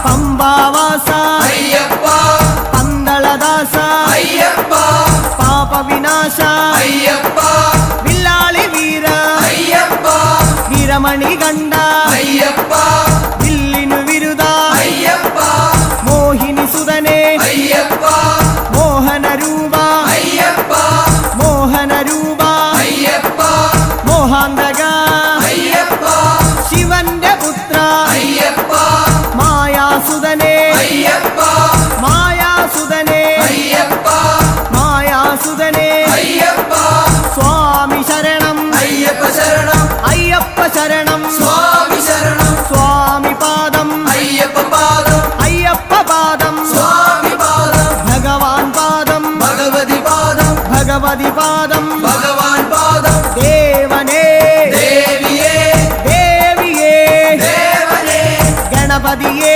പമ്പാവാസ അയ്യപ്പ പന്തളദാസ അയ്യപ്പ പാപവിനാശ അയ്യപ്പ വില്ലാളി വീര അയ്യപ്പ വീരമണി കണ്ട അയ്യപ്പ വില്ലിനു വിരുദ അയ്യപ്പ മോഹിനി സുതനെ അയ്യപ്പ മോഹനരൂപ അയ്യപ്പ മോഹനരൂപ അയ്യപ്പ മോഹാന്തക അയ്യപ്പ ശിവന്റെ പുത്ര അയ്യപ്പ മായാസുതനെ അയ്യപ്പ മായാസുതനെ അയ്യപ്പ മായാസുതനെ അയ്യപ്പ സ്വാമി ശരണം അയ്യപ്പ ശരണം അയ്യപ്പ ശരണം സ്വാമി ശരണം സ്വാമി പാദം അയ്യപ്പ പാദം